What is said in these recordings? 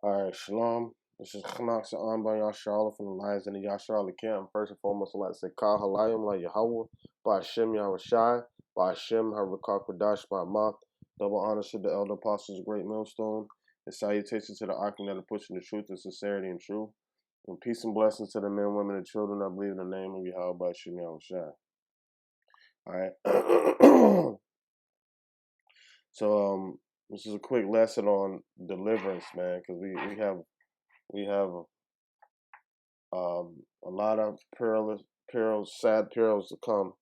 All right, shalom. This is Chnak Sa'an by Yasharala from the Lions and the Yasharala camp. First and foremost, I'd like to say Kal Halayim La Yahweh, by Hashem Yahweh Shai, by Hashem Harakak Kodash by Mouth. Double honors to the elder apostles of Great Millstone, and salutations to the Ark that are pushing the truth and sincerity and truth. And peace and blessings to the men, women, and children that believe in the name of Yahweh by Hashem Yahweh Shai. All right. So this is a quick lesson on deliverance, man, because we have a lot of sad perils to come,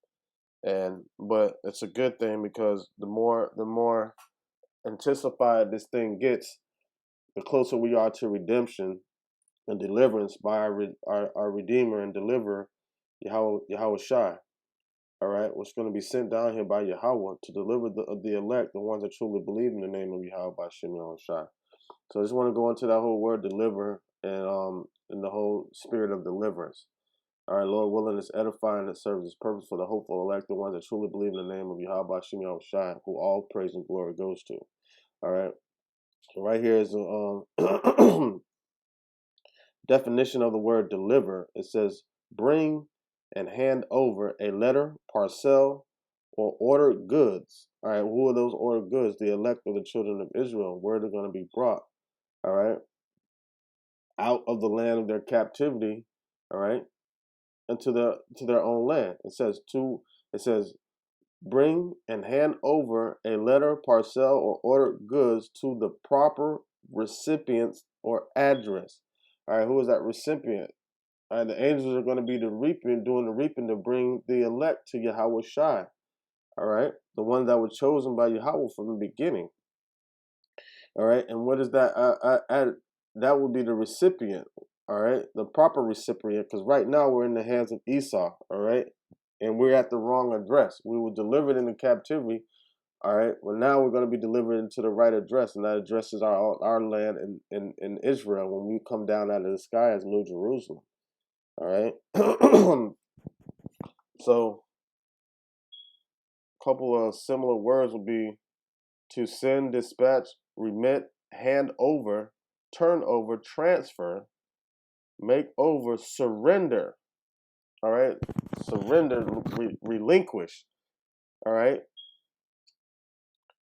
but it's a good thing because the more anticipated this thing gets, the closer we are to redemption and deliverance by our Redeemer and Deliverer, Yahweh Shai. All right, what's going to be sent down here by Yahweh to deliver the elect, the ones that truly believe in the name of Yahweh by Shem Yahweh Shai. So I just want to go into that whole word deliver and the whole spirit of deliverance. All right, Lord willing, is edifying that serves its purpose for the hopeful elect, the ones that truly believe in the name of Yahweh Shem Yahweh Shai, who all praise and glory goes to. All right, so right here is a definition of the word deliver. It says, bring and hand over a letter, parcel, or ordered goods. All right, who are those ordered goods? The elect of the children of Israel, where they're going to be brought. All right, out of the land of their captivity. All right, into their own land. It says bring and hand over a letter, parcel, or ordered goods to the proper recipients or address. All right, who is that recipient? All right, the angels are going to be doing the reaping to bring the elect to Yahweh Shai. All right, the ones that were chosen by Yahweh from the beginning. All right, and what is that? That would be the recipient. All right, the proper recipient, because right now we're in the hands of Esau. All right, and we're at the wrong address. We were delivered into captivity. All right, well now we're going to be delivered into the right address, and that address is our land in Israel when we come down out of the sky as New Jerusalem. All right, so a couple of similar words would be to send, dispatch, remit, hand over, turn over, transfer, make over, surrender. All right, surrender, relinquish. All right,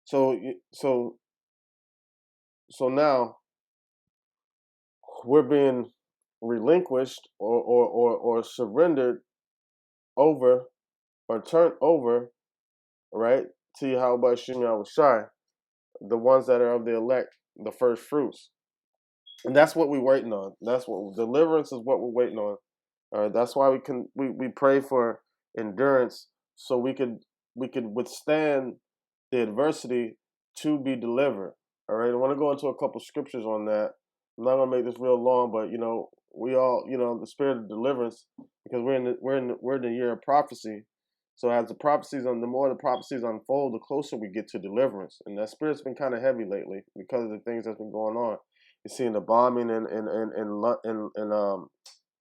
so so so now we're being relinquished or surrendered over or turned over, right, to Yahweh Shem Yahweh Shai, the ones that are of the elect, the first fruits. And that's what we're waiting on. That's what deliverance is, what we're waiting on. That's why we pray for endurance so we could withstand the adversity to be delivered. All right. I want to go into a couple scriptures on that. I'm not gonna make this real long, but we all the spirit of deliverance, because we're in the year of prophecy. So as the more the prophecies unfold, the closer we get to deliverance. And that spirit's been kind of heavy lately because of the things that's been going on. You're seeing the bombing in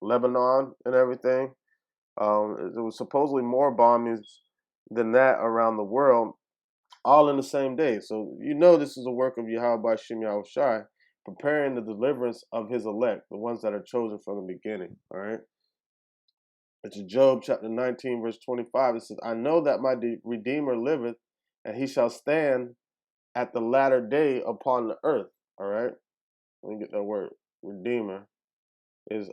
Lebanon and everything. There was supposedly more bombings than that around the world, all in the same day. So this is a work of Yahweh Shem Yahweh Shai, preparing the deliverance of his elect, the ones that are chosen from the beginning. All right. It's Job chapter 19, verse 25. It says, I know that my Redeemer liveth, and he shall stand at the latter day upon the earth. All right. Let me get that word. Redeemer is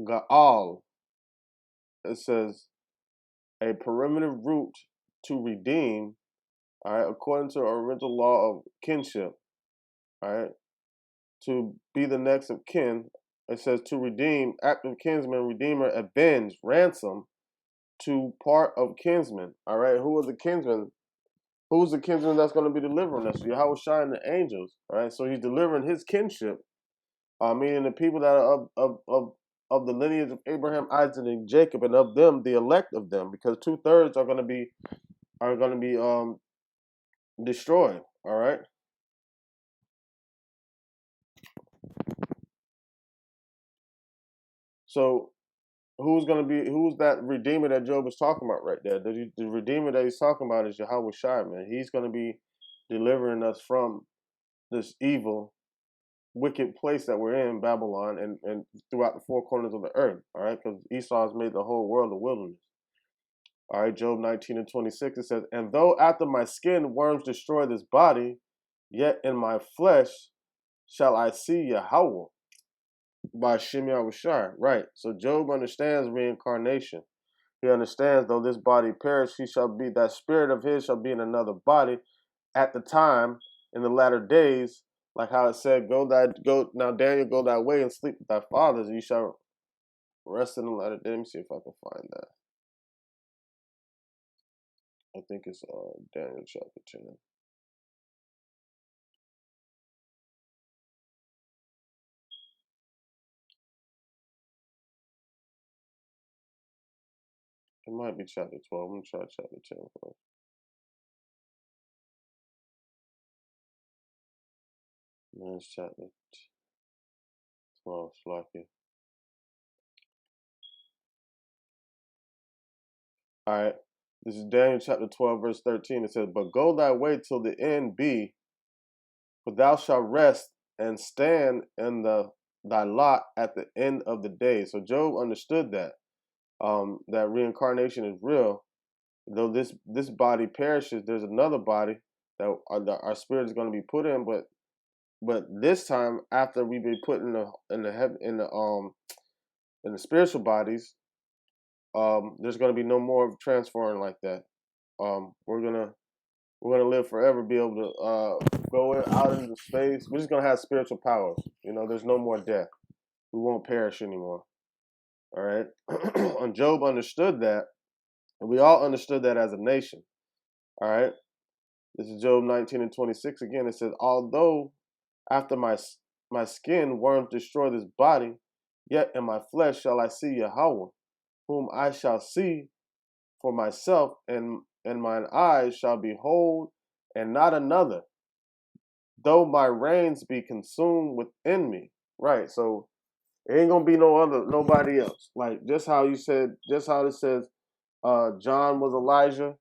Gaal. It says a primitive root to redeem, all right, according to the original law of kinship, all right, to be the next of kin. It says to redeem, active kinsman, redeemer, avenge, ransom, to part of kinsmen. All right, who are the kinsmen? Who's the kinsman that's going to be delivering us? Yahweh Shai and the angels. All right, so he's delivering his kinship, meaning the people that are of the lineage of Abraham, Isaac, and Jacob, and of them, the elect of them, because 2/3 are going to be destroyed. All right. So who's that redeemer that Job is talking about right there? The redeemer that he's talking about is Yahweh Shai, man. He's going to be delivering us from this evil, wicked place that we're in, Babylon, and throughout the four corners of the earth. All right, because Esau has made the whole world a wilderness. All right, Job 19:26, it says, "And though after my skin worms destroy this body, yet in my flesh shall I see Yahweh," by Shimei Awashai. Right. So Job understands reincarnation. He understands, though this body perish, he shall be, that spirit of his shall be in another body at the time in the latter days, like how it said, go now, Daniel, go thy way and sleep with thy fathers, and you shall rest in the latter day. Let me see if I can find that. I think it's Daniel chapter 10. It might be chapter 12. I'm gonna try chapter 10 first. No, it's chapter 12, Slacky. All right. This is Daniel chapter 12, verse 13. It says, "But go thy way till the end be, for thou shalt rest and stand in thy lot at the end of the day." So Job understood that reincarnation is real. Though this body perishes, there's another body that our spirit is going to be put in. But this time, after we've been put in the spiritual bodies, there's going to be no more transferring like that. We're gonna live forever, be able to go out into space. We're just gonna have spiritual powers. There's no more death. We won't perish anymore. All right. And Job understood that, and we all understood that as a nation. All right. This is Job 19:26 again. It says, "Although after my skin worms destroy this body, yet in my flesh shall I see Yahweh, whom I shall see for myself, and mine eyes shall behold, and not another. Though my reins be consumed within me." Right. So it ain't gonna be nobody else. Like just how you said, just how it says, John was Elijah,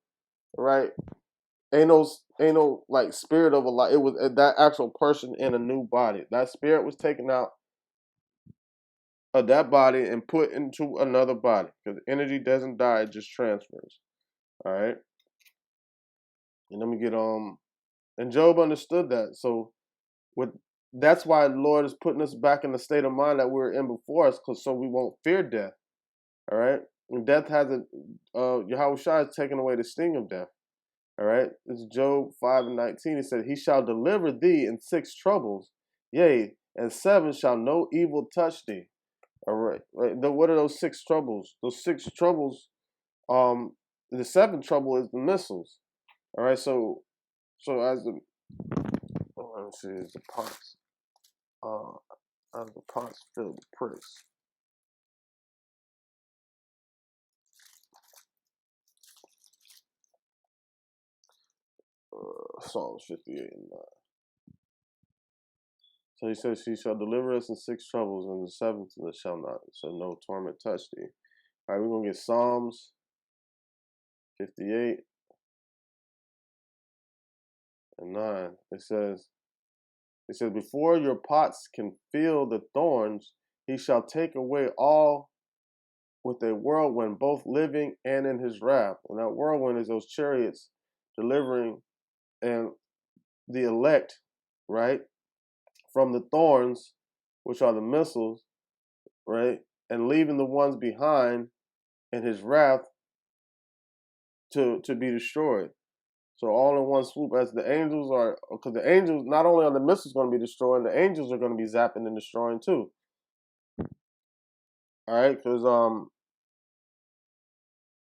right? Ain't no like spirit of Elijah. It was that actual person in a new body. That spirit was taken out of that body and put into another body, because energy doesn't die; it just transfers. All right. And let me get And Job understood that. So with that's why the Lord is putting us back in the state of mind that we were in before us, so we won't fear death. All right. And death has Yahweh Shai has taken away the sting of death. All right. This is Job 5:19. He said, "He shall deliver thee in 6 troubles, yea, and 7 shall no evil touch thee." All right. Right. What are those 6 troubles? Those 6 troubles, the 7th trouble is the missiles. All right. So as the let me see, is the pots. As the pots fill the pricks. Psalms 58 and 9. So he says, "She shall deliver us in 6 troubles, and the 7th shall not, so no torment touch thee." All right, we're going to get Psalms 58 and 9. It says, "Before your pots can feel the thorns, he shall take away all with a whirlwind, both living and in his wrath." And that whirlwind is those chariots delivering and the elect, right, from the thorns, which are the missiles, right, and leaving the ones behind in his wrath to be destroyed. So all in one swoop, as the angels are, because the angels, not only are the missiles going to be destroying, the angels are going to be zapping and destroying too. All right, because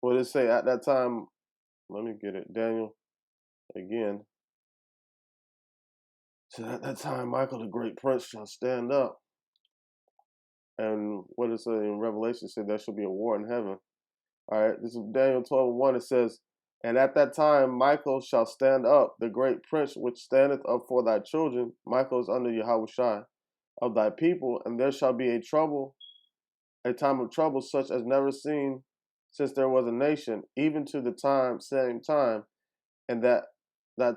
what did it say at that time? Let me get it, Daniel, again. So at that time, Michael the great prince shall stand up. And what it say in Revelation said there shall be a war in heaven. All right, this is Daniel 12:1. It says, "And at that time Michael shall stand up, the great prince which standeth up for thy children. Michael is under Yahweh Shai of thy people, and there shall be a time of trouble such as never seen since there was a nation, even to the same time, and that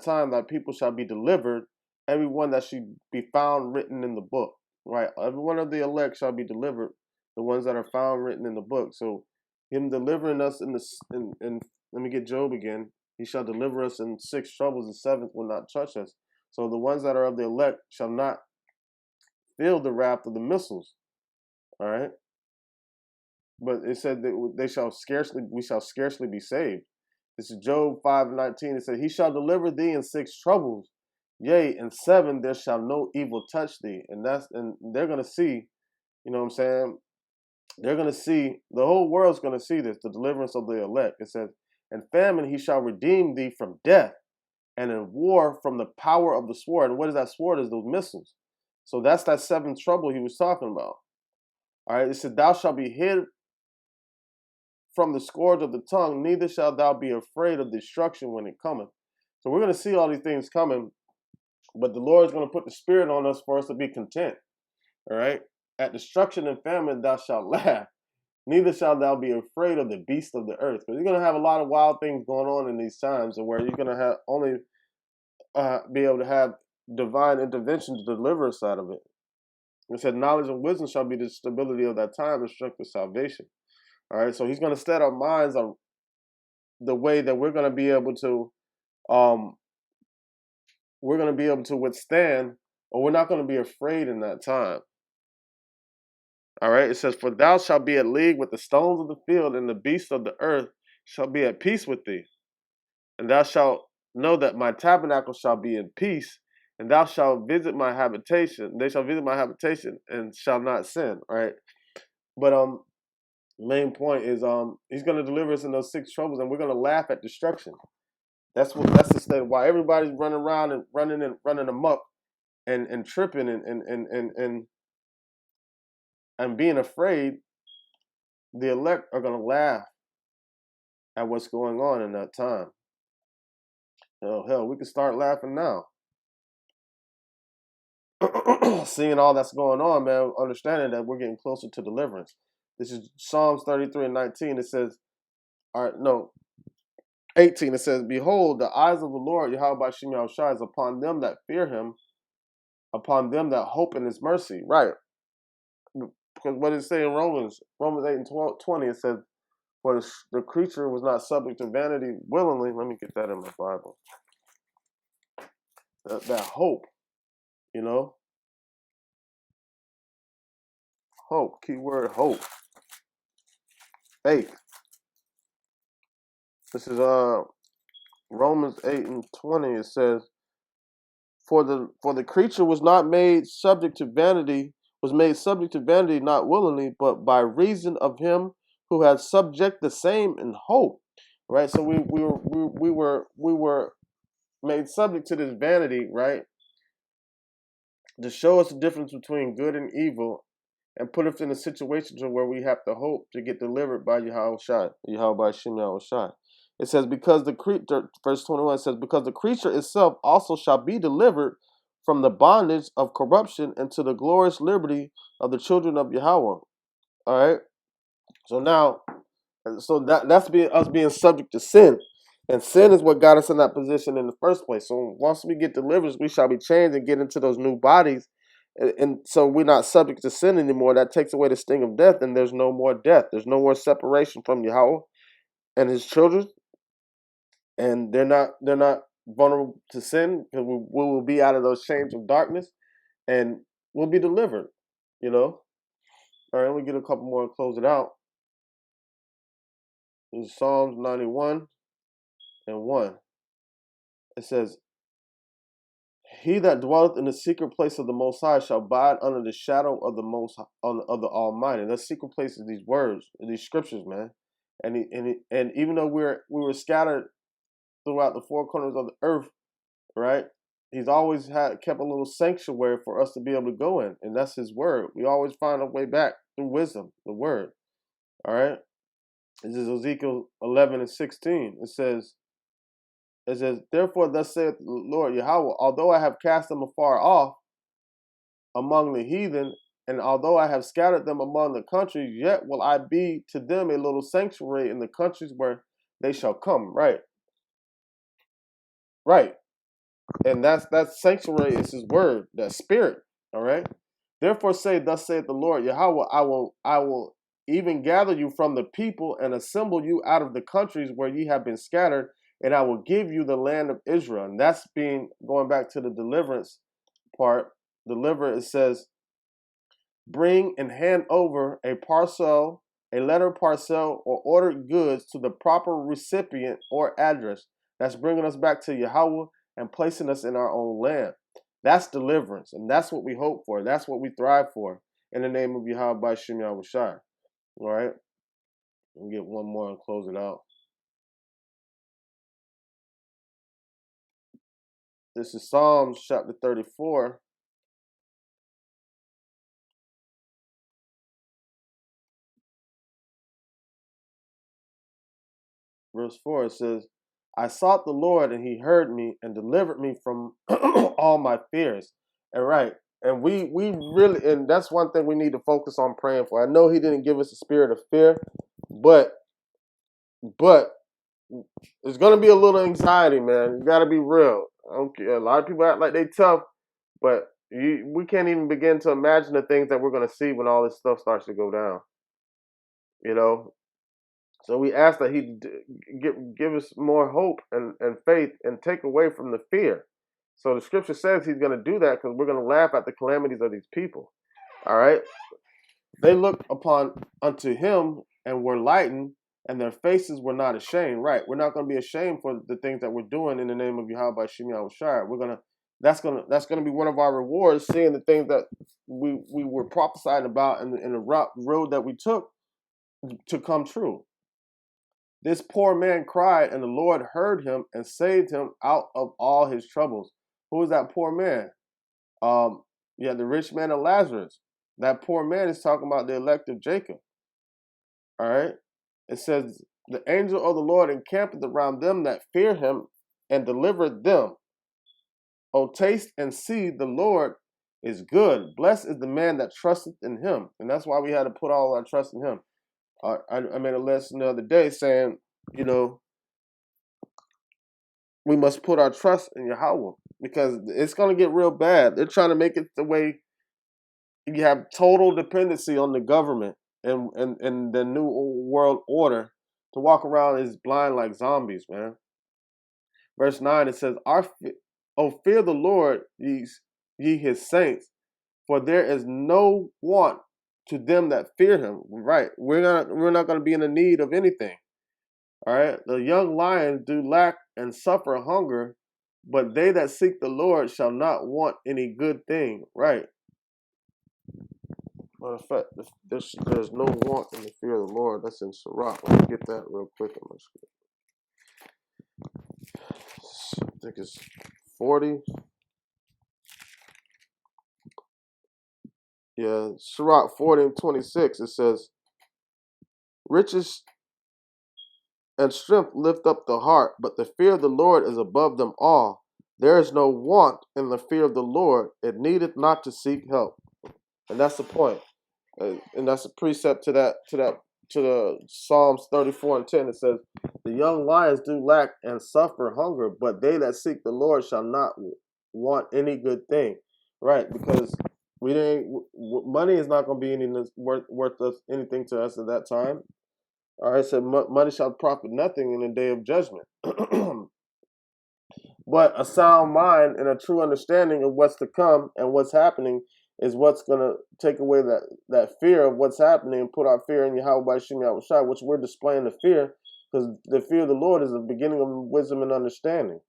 time thy people shall be delivered, everyone that should be found written in the book, right? Every one of the elect shall be delivered, the ones that are found written in the book. So him delivering us in let me get Job again. He shall deliver us in 6 troubles, the 7th will not touch us. So the ones that are of the elect shall not feel the wrath of the missiles. All right. But it said that we shall scarcely be saved. This is Job 5:19. It said, He shall deliver thee in 6 troubles. Yea, in 7 there shall no evil touch thee. And they're gonna see, you know what I'm saying? They're gonna see, the whole world's gonna see this, the deliverance of the elect. It says, In famine he shall redeem thee from death, and in war from the power of the sword. And what is that sword? Is those missiles. So that's that 7th trouble he was talking about. All right, it said, Thou shalt be hid from the scourge of the tongue, neither shalt thou be afraid of destruction when it cometh. So we're going to see all these things coming, but the Lord is going to put the Spirit on us for us to be content. All right? At destruction and famine thou shalt laugh, neither shalt thou be afraid of the beast of the earth. Because you're going to have a lot of wild things going on in these times, and where you're going to have only be able to have divine intervention to deliver us out of it. It said, knowledge and wisdom shall be the stability of that time and strength of salvation. All right, so he's going to set our minds on the way that we're going to be able to withstand, or we're not going to be afraid in that time. All right, it says, For thou shalt be at league with the stones of the field, and the beasts of the earth shall be at peace with thee. And thou shalt know that my tabernacle shall be in peace, and thou shalt visit my habitation. They shall visit my habitation and shall not sin. All right, but main point is he's going to deliver us in those 6 troubles, and we're going to laugh at destruction. That's the state of why everybody's running around and running amok and tripping and being afraid. The elect are going to laugh at what's going on in that time. Hell, we can start laughing now. Seeing all that's going on, man, understanding that we're getting closer to deliverance. This is Psalms 33:19. It says, all right, no, 18. It says, Behold, the eyes of the Lord, Yahweh Shem Yahushua, is upon them that fear him, upon them that hope in his mercy. Right. Because what it say in Romans 8:20, it says, For the creature was not subject to vanity willingly. Let me get that in my Bible. That hope, you know? Hope, keyword hope. Faith. This is Romans 8:20. It says, For the creature was not made subject to vanity, not willingly, but by reason of him who had subject the same in hope. Right? So we were made subject to this vanity, right? To show us the difference between good and evil, and put us in a situation to where we have to hope to get delivered by Yahweh Shem Yahushua. It says, because the creature, verse 21 says, because the creature itself also shall be delivered from the bondage of corruption into the glorious liberty of the children of Yahweh. All right. So now, that's us being subject to sin. And sin is what got us in that position in the first place. So once we get delivered, we shall be changed and get into those new bodies. And so we're not subject to sin anymore. That takes away the sting of death, and there's no more death. There's no more separation from Yahweh and his children. And they're not vulnerable to sin, because we will be out of those chains of darkness, and we'll be delivered, you know. All right, let me get a couple more and close it out. This is Psalms 91:1. It says, He that dwelleth in the secret place of the Most High shall abide under the shadow of the of the Almighty. And that secret place is these words, these scriptures, man. And even though we were scattered throughout the 4 corners of the earth, right? He's always kept a little sanctuary for us to be able to go in, and that's his word. We always find a way back through wisdom, the word. All right. This is Ezekiel 11:16. It says, Therefore thus saith the Lord Yahweh, although I have cast them afar off among the heathen, and although I have scattered them among the countries, yet will I be to them a little sanctuary in the countries where they shall come. Right. Right. And that sanctuary is his word, that spirit. All right. Therefore say, thus saith the Lord, Yahweh, I will even gather you from the people and assemble you out of the countries where ye have been scattered, and I will give you the land of Israel. And that's being going back to the deliverance part. Deliver, it says, bring and hand over a parcel, a letter parcel, or ordered goods to the proper recipient or address. That's bringing us back to Yahweh and placing us in our own land. That's deliverance, and that's what we hope for. That's what we thrive for. In the name of Yahweh by Shem Yahushai. All right, we'll get one more and close it out. This is Psalms chapter 34. Verse 4, it says, I sought the Lord and he heard me and delivered me from all my fears. And right. And we really, and that's one thing we need to focus on praying for. I know he didn't give us a spirit of fear, but it's gonna be a little anxiety, man. You gotta be real. Okay, a lot of people act like they tough, but we can't even begin to imagine the things that we're gonna see when all this stuff starts to go down. You know, so we ask that he give us more hope and faith and take away from the fear. So the scripture says he's going to do that because we're going to laugh at the calamities of these people. All right. They looked upon unto him and were lightened, and their faces were not ashamed. Right. We're not going to be ashamed for the things that we're doing in the name of Yahweh by Shem Yahushai. That's gonna be one of our rewards, seeing the things that we were prophesying about in the road that we took to come true. This poor man cried, and the Lord heard him and saved him out of all his troubles. Who is that poor man? The rich man of Lazarus. That poor man is talking about the elect of Jacob. All right. It says, the angel of the Lord encampeth around them that fear him and delivered them. O taste and see the Lord is good. Blessed is the man that trusteth in him. And that's why we had to put all our trust in him. I made a lesson the other day saying, we must put our trust in Yahweh because it's going to get real bad. They're trying to make it the way you have total dependency on the government and the new world order to walk around as blind like zombies, man. Verse 9, it says, "O fear the Lord, ye his saints, for there is no want to them that fear him." Right. We're not going to be in the need of anything. All right. The young lions do lack and suffer hunger, but they that seek the Lord shall not want any good thing. Right. Matter of fact, there's no want in the fear of the Lord. That's in Sirach. Let me get that real quick on my screen. I think it's 40. Yeah, Sirach 40 and 26. It says, riches and strength lift up the heart, but the fear of the Lord is above them all. There is no want in the fear of the Lord. It needeth not to seek help. And that's the point. And that's a precept to the Psalms 34 and 10. It says, the young lions do lack and suffer hunger, but they that seek the Lord shall not want any good thing. Right? Because money is not going to be worth us anything to us at that time. All right, so money shall profit nothing in the day of judgment. But a sound mind and a true understanding of what's to come and what's happening is what's going to take away that fear of what's happening and put our fear in Yahweh by Shem Yahushai, which we're displaying the fear, because the fear of the Lord is the beginning of wisdom and understanding.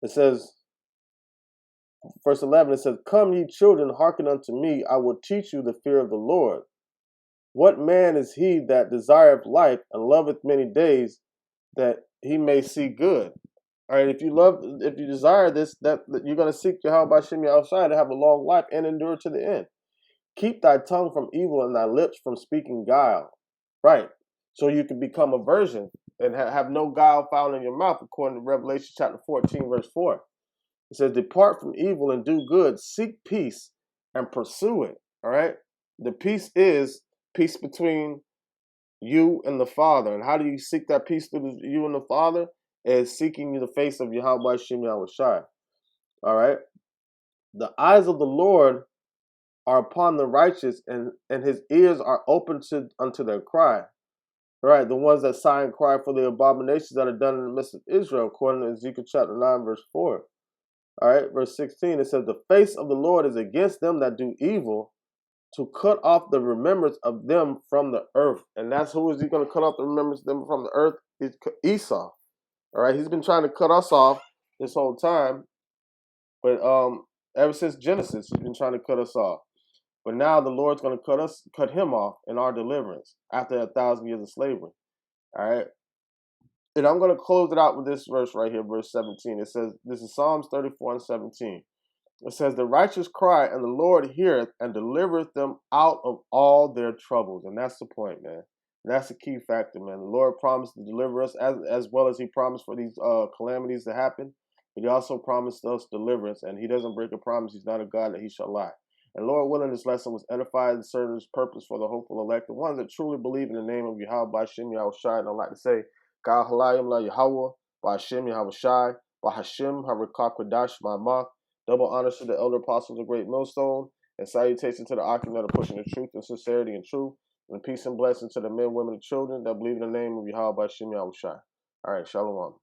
It says, verse 11, it says, come ye children, hearken unto me, I will teach you the fear of the Lord. What man is he that desireth life and loveth many days, that he may see good? All right, if you desire this, that you're going to seek Yahweh by Shem Yahushai to have a long life and endure to the end. Keep thy tongue from evil and thy lips from speaking guile. Right, so you can become a virgin and have no guile found in your mouth, according to Revelation chapter 14, verse 4. It says, depart from evil and do good, seek peace and pursue it. All right, the peace is peace between you and the Father. And how do you seek that peace through you and the Father? is seeking the face of Yahweh Shem Yahushai. All right. The eyes of the Lord are upon the righteous, and his ears are open unto their cry. Right, the ones that sigh and cry for the abominations that are done in the midst of Israel, according to Ezekiel chapter 9, verse 4. All right, verse 16, it says, the face of the Lord is against them that do evil, to cut off the remembrance of them from the earth. And that's who is he going to cut off the remembrance of them from the earth? It's Esau. All right, he's been trying to cut us off this whole time, but ever since Genesis, he's been trying to cut us off. But now the Lord's going to cut him off in our deliverance after 1,000 years of slavery. All right. And I'm going to close it out with this verse right here, verse 17. It says, this is Psalms 34:17. It says, the righteous cry, and the Lord heareth and delivereth them out of all their troubles. And that's the point, man. And that's the key factor, man. The Lord promised to deliver us as well as he promised for these calamities to happen. But he also promised us deliverance, and he doesn't break a promise. He's not a God that he shall lie. And Lord willing, this lesson was edified and served his purpose for the hopeful elect, the ones that truly believe in the name of Yahweh by Shem Yahushai. And I'd like to say, God halayim la Yahweh, by Shem Yahushai, by Hashem Harakah Kodash Ma'amah. Double honors to the elder apostles of Great Millstone, and salutation to the Akim that are pushing the truth and sincerity and truth, and peace and blessing to the men, women, and children that believe in the name of Yahweh by Shem Yahushai. All right, shalom.